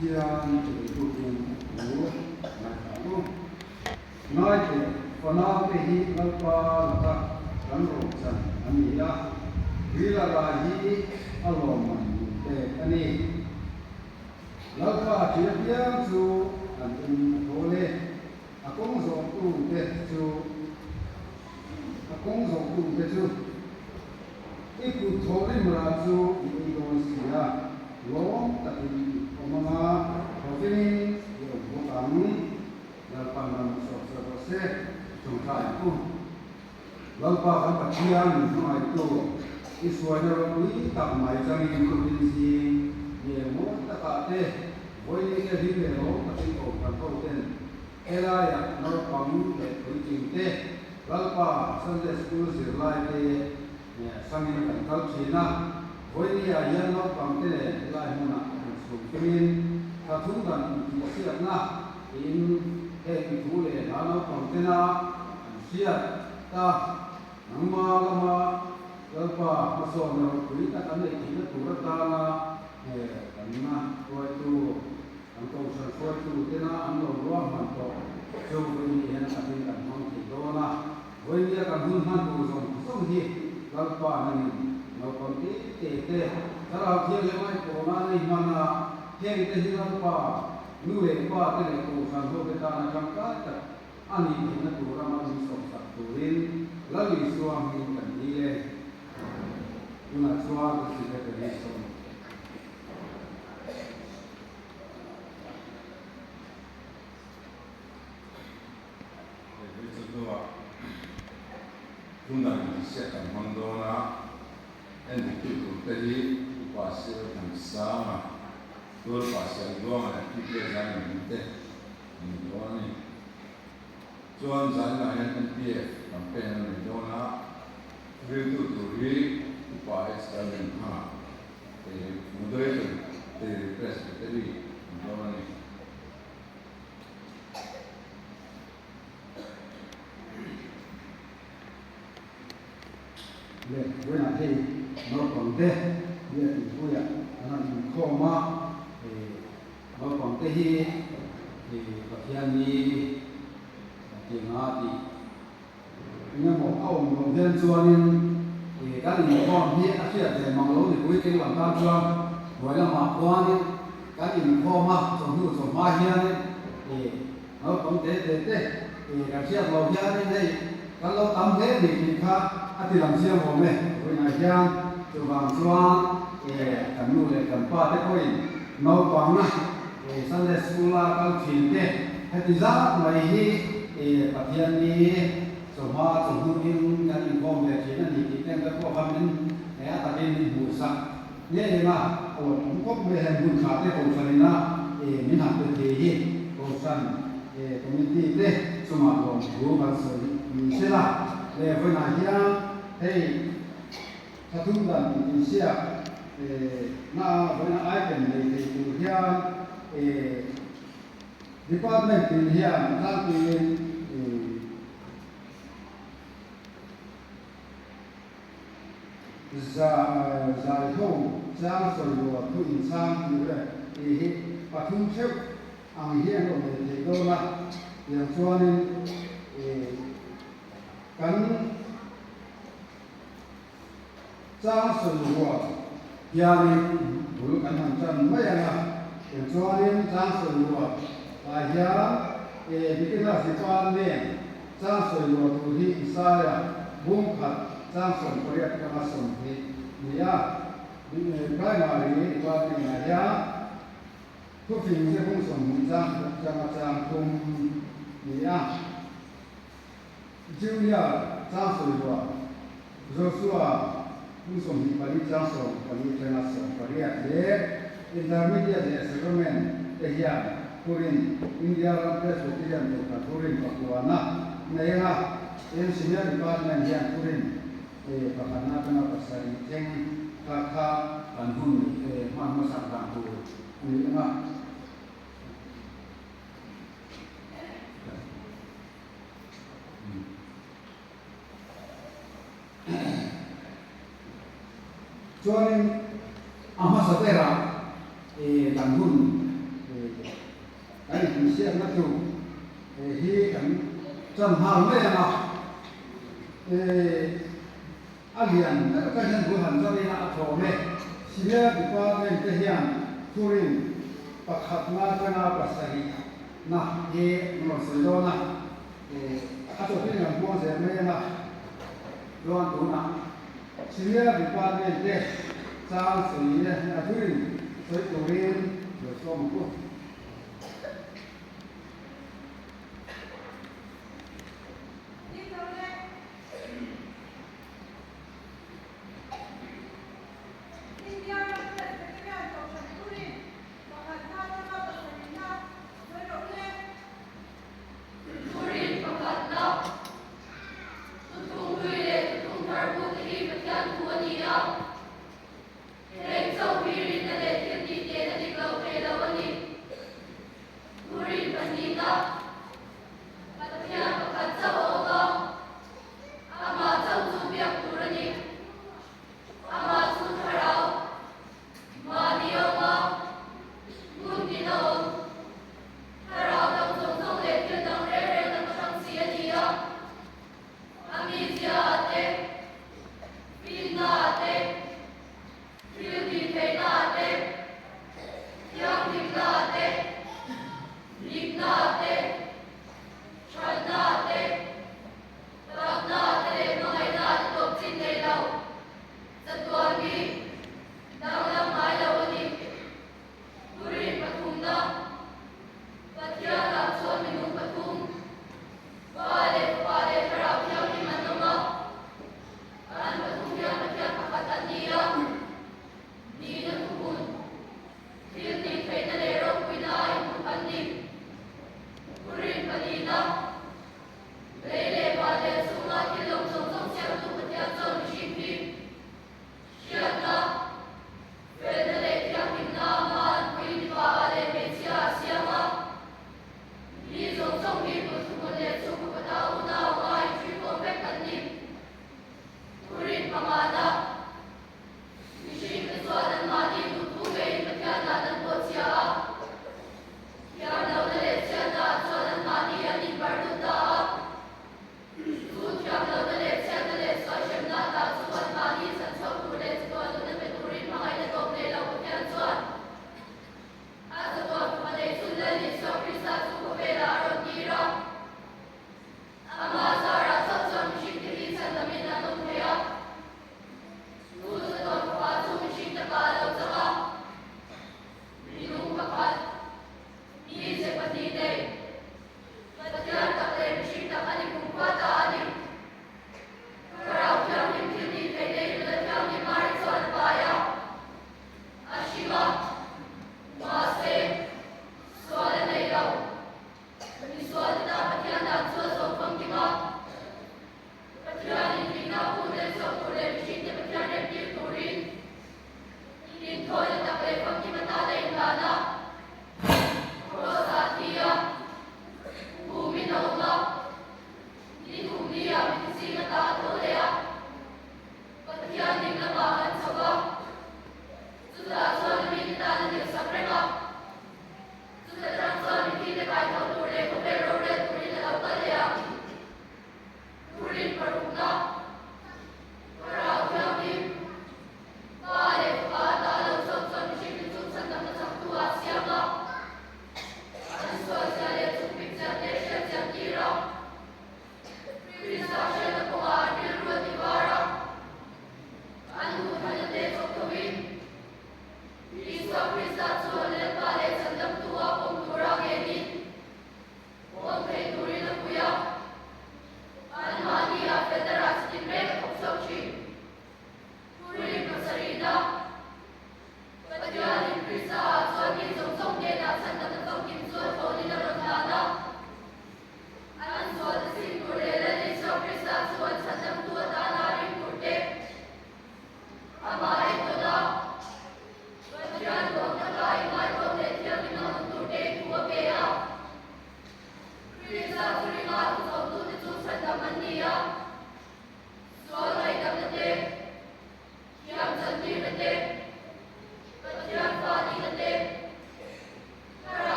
hiền thì tụi mình ngủ là không nói thì còn nói cái gì nó qua là ta gắn rộn sẵn anh ấy đã vì là gì alo mình để anh ấyแล้วก็เทียบเทียงสู่อันเป็นโทเลอากงส่งตู้เตสู่อากงส่งตู้เตสู่อีกุโทเลมาสู่อีโดนเสียล้มตะอีออกมาพอฟินิโยบุตังแล้วปันมันสอบสอบเสร็จจงใจตู้แล้วก็การปัจจัยหน่อยตู้อีส่วนเราคุยตัดหมายจังยิ่งคุยสิเนี่ยหมดตะกะเตวันนี้ก็ดีเลยเราปฏิบัติการเข้าเต้นเอลายเราฟังเด็กคนจริงเต้แล้วก็สันเดสกูสิไลเต้เนี่ยสังเกตกันเขาชีนะวันนี้ยังเราฟังเต้ไลมันอ่ะสุขีมินถ้าทุ่งกันที่เสียนะอินเอ็กทูเลยเราฟังเต้นะเสียตานังมาละมาแล้วก็มาสอนเราคุยกันในที่นั้นตัวตาละกันนะตัวตัวอันต้องสังเกตดูที่น่าอันเราล้วนมันก็เจ้าวันนี้เห็นสังเกตกันมันที่โดนนะวันนี้กันหุ่นหันดูส่งที่เราป่านี่เราคนที่เตะถ้าเราเที่ยวยังไม่โผล่มาในมันนะเที่ยวที่เราป่านู่นเองป่าที่เราโผล่สังเกตกันนะจำกัดแต่อันนี้เห็นตัวเรามันส่งสักตัวเองแล้วมีส่วนมีกันดีเลยคุณอาส่วนก็สิเป็นเรื่องTunda di seta mandona e di tutto per lì passi con sama due passi al duomo e tutti gli anni in te in duoni John Zanna e in pie appena in dona vedo tutto lì tu fai stare in ha e moderato per il presbiteri in duoniเลยเวลาที่เราฟังเต้เรื่องที่พูดอย่างนั้นข้อมาเราฟังเต้ที่ปัจจัยนี้ที่งาที่เนี่ยหมอเอาหมอเรียนส่วนนึงการเรียนข้อนี้อาชีพแต่มองเราเนี่ยคุยกันหลังการส่วนหัวเราหมากว่านี่การเรียนข้อมาสมรู้สมมาเฮียนี่เราฟังเต้การเชื่อเราเฮียนี่ได้การเราทำเต้ดีค่ะอาทิตย์หลังเชื่อผมเลยวันนี้ยังจะวางส่วนกันนู่นเลยกันป้าแต่ก็ยังน้องฟังนะสันเดสกูลาเขาชินเต้ให้ที่จะไม่ให้ปัจจัยนี้สมมาสมดุลกันอีกคนเลยที่นั่นอีกแต่ก็พวกมันนั้นแต่เป็นบุษะเนี่ยนะโอ้ผมก็ไม่เห็นบุญขาดที่ผมสั่งนะมิหารเป็นที่ผมสั่งตรงนี้ที่เต้สมาธิรู้กันสิมีเสียละเลยวันนี้ให้ถ้าทุกท่านที่เสียน่าวันนี้ไอ้เป็นเลยที่ดูที่department ที่ที่ท่านที่จะห้องจะสอยว่าทุกอินทรีย์อยู่เลยที่ปฐุมเชื่ออันนี้ก็เลยที่โดนละอย่างส่วนกันจ้าสวยว่ายานีบุรุษกันทำจันไม่ยังนะอย่างส่วนนี้จ้าสวยว่าลายาดิคิดว่าสิบวันเนี่ยจ้าสวยว่าตัวที่อิสระบุ้งขัดจ้าสวยเรียกกันมาสมที่เนี่ยใกล้มาเลยว่าเป็นไงยาทุกสิ่งที่บุ้งสมจ้าจะมาจ้าคุมเนี่ยจิวเนี่ยจ้าสวยว่าJoshua musuh di balik jangkau balik jenazah balik dia intermediate settlement dia Turin India Rampes Buktian Tukar Turin Pakuana Naya yang senior department yang Turin Pakana kena pasari jeng kakak Bandung mana sarang tu ini mah Cuman amat sepera Bandung xe nó chủ hi cảnh trầm hào mấy nào alian cái hiện của hắn cho nên là thổ này xin nhớ bị qua bên cái hiện thu rin bạc hạt na cái na bạc sari na he nó sử dụng na các chỗ cái nhận buông sẽ mấy na loan đủ na xin nhớ bị qua bên cái sang sử dụng này thu rin với thu rin rồi xong một